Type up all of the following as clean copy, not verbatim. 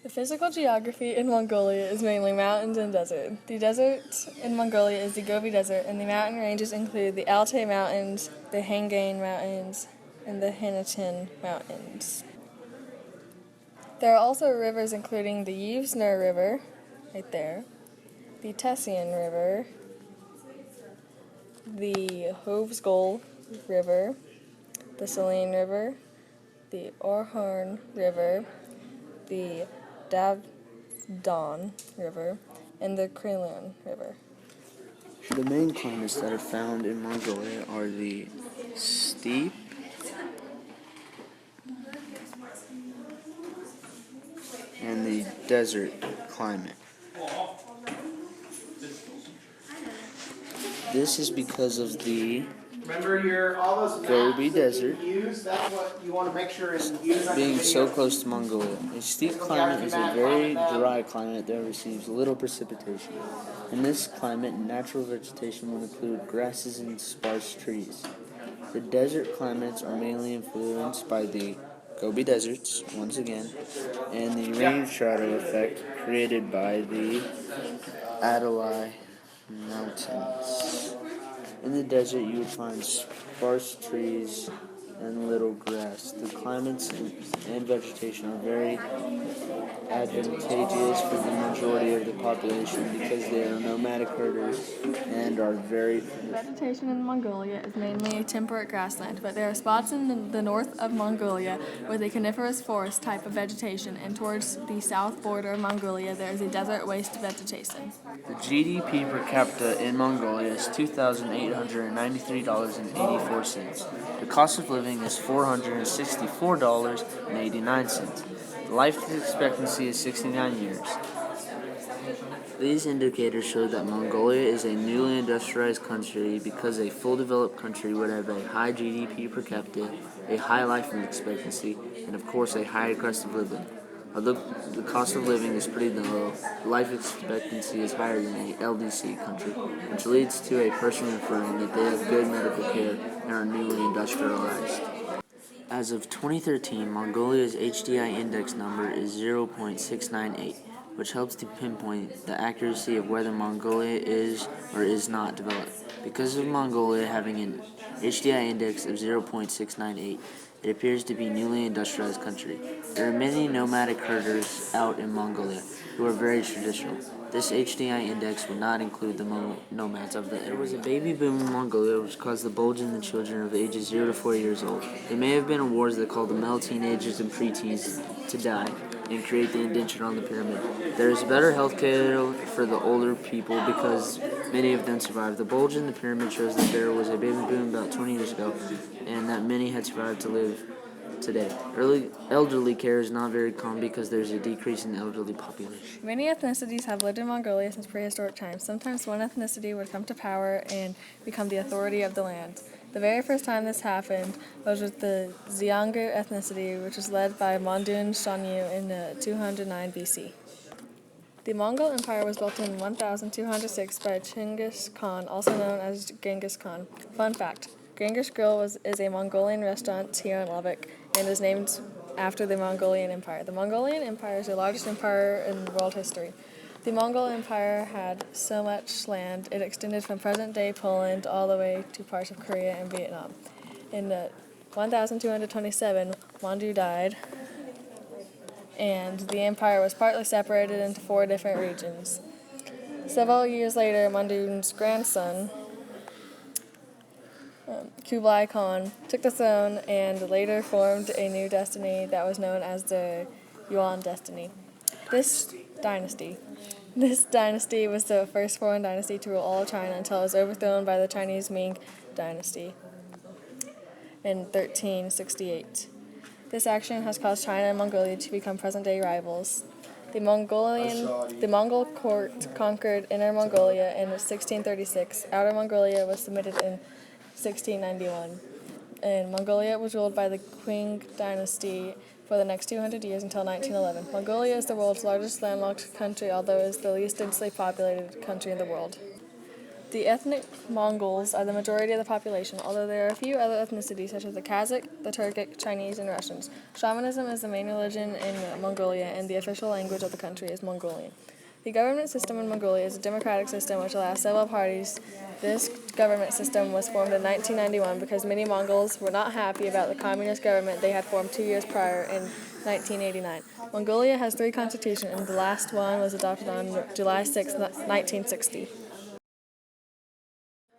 The physical geography in Mongolia is mainly mountains and desert. The desert in Mongolia is the Gobi Desert, and the mountain ranges include the Altai Mountains, the Hangane Mountains, and the Hanatin Mountains. There are also rivers including the Yuzner River, right there, the Tessian River, the Hovsgol River, the Saline River, the Orhorn River, the Davdon River, and the Krelin River. The main climates that are found in Mongolia are the steppe and the desert climate. This is because of the Gobi Desert being so close to Mongolia. A steppe climate is a very dry climate that receives little precipitation. In this climate, natural vegetation would include grasses and sparse trees. The desert climates are mainly influenced by the Gobi Deserts, once again, and the rain shadow effect created by the Adalai Mountains. In the desert, you would find sparse trees and little grass. The climates and vegetation are very advantageous for the majority of the population because they are nomadic herders and are very Vegetation in Mongolia is mainly temperate grassland, but there are spots in the north of Mongolia with a coniferous forest type of vegetation, and towards the south border of Mongolia there is a desert waste vegetation. The GDP per capita in Mongolia is $2,893.84. The cost of living is $464.89. The life expectancy is 69 years. These indicators show that Mongolia is a newly industrialized country because a full developed country would have a high GDP per capita, a high life expectancy, and of course a higher cost of living. Although the cost of living is pretty low, life expectancy is higher than a LDC country, which leads to a person inferring that they have good medical care and are newly industrialized. As of 2013, Mongolia's HDI index number is 0.698, which helps to pinpoint the accuracy of whether Mongolia is or is not developed. Because of Mongolia having an HDI index of 0.698, it appears to be a newly industrialized country. There are many nomadic herders out in Mongolia who are very traditional. This HDI index would not include the nomads of the area. There was a baby boom in Mongolia which caused the bulge in the children of ages 0 to 4 years old. There may have been wars that called the male teenagers and preteens to die and create the indenture on the pyramid. There is better health care for the older people because many of them survived. The bulge in the pyramid shows that there was a baby boom about 20 years ago and that many had survived to live today. Elderly care is not very common because there's a decrease in the elderly population. Many ethnicities have lived in Mongolia since prehistoric times. Sometimes one ethnicity would come to power and become the authority of the land. The very first time this happened was with the Xiongnu ethnicity, which was led by Mondun Shanyu in 209 BC. The Mongol Empire was built in 1206 by Chinggis Khan, also known as Genghis Khan. Fun fact, Genghis Grill is a Mongolian restaurant here in Lubbock and is named after the Mongolian Empire. The Mongolian Empire is the largest empire in world history. The Mongol Empire had so much land, it extended from present-day Poland all the way to parts of Korea and Vietnam. In 1227, Mandu died, and the empire was partly separated into 4 different regions. Several years later, Mandun's grandson, Kublai Khan, took the throne and later formed a new dynasty that was known as the Yuan dynasty. This dynasty was the first foreign dynasty to rule all of China until it was overthrown by the Chinese Ming dynasty in 1368. This action has caused China and Mongolia to become present-day rivals. The Mongol court conquered Inner Mongolia in 1636. Outer Mongolia was submitted in 1691. And Mongolia was ruled by the Qing dynasty for the next 200 years until 1911. Mongolia is the world's largest landlocked country, although it is the least densely populated country in the world. The ethnic Mongols are the majority of the population, although there are a few other ethnicities such as the Kazakh, the Turkic, Chinese, and Russians. Shamanism is the main religion in Mongolia, and the official language of the country is Mongolian. The government system in Mongolia is a democratic system which allows several parties. This government system was formed in 1991 because many Mongols were not happy about the communist government they had formed 2 years prior in 1989. Mongolia has 3 constitutions, and the last one was adopted on July 6, 1960.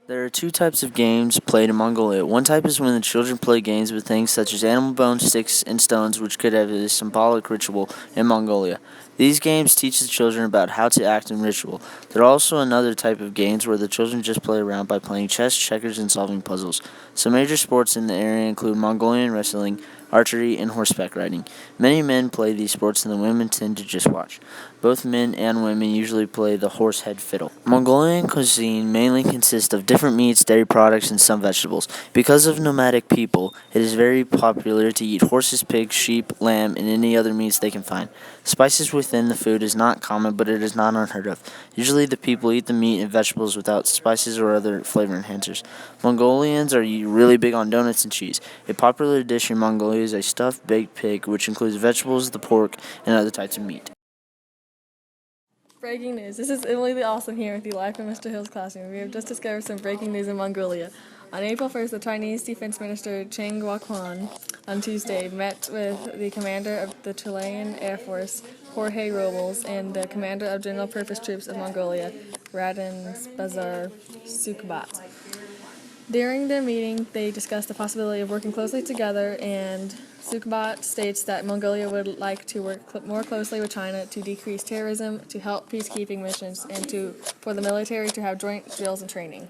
There are two types of games played in Mongolia. One type is when the children play games with things such as animal bones, sticks, and stones, which could have a symbolic ritual in Mongolia. These games teach the children about how to act in ritual. There are also another type of games where the children just play around by playing chess, checkers, and solving puzzles. Some major sports in the area include Mongolian wrestling, archery, and horseback riding. Many men play these sports and the women tend to just watch. Both men and women usually play the horsehead fiddle. Mongolian cuisine mainly consists of different meats, dairy products, and some vegetables. Because of nomadic people, it is very popular to eat horses, pigs, sheep, lamb, and any other meats they can find. Spices within the food is not common, but it is not unheard of. Usually the people eat the meat and vegetables without spices or other flavor enhancers. Mongolians are really big on donuts and cheese. A popular dish in Mongolia is a stuffed baked pig, which includes vegetables, the pork, and other types of meat. Breaking news. This is Emily the Awesome here with you live from Mr. Hill's classroom. We have just discovered some breaking news in Mongolia. On April 1st, the Chinese Defense Minister Cheng Guoquan on Tuesday met with the commander of the Chilean Air Force, Jorge Robles, and the commander of General Purpose Troops of Mongolia, Raden Bazar Sukbat. During their meeting, they discussed the possibility of working closely together, and Sukbat states that Mongolia would like to work more closely with China to decrease terrorism, to help peacekeeping missions, and for the military to have joint drills and training.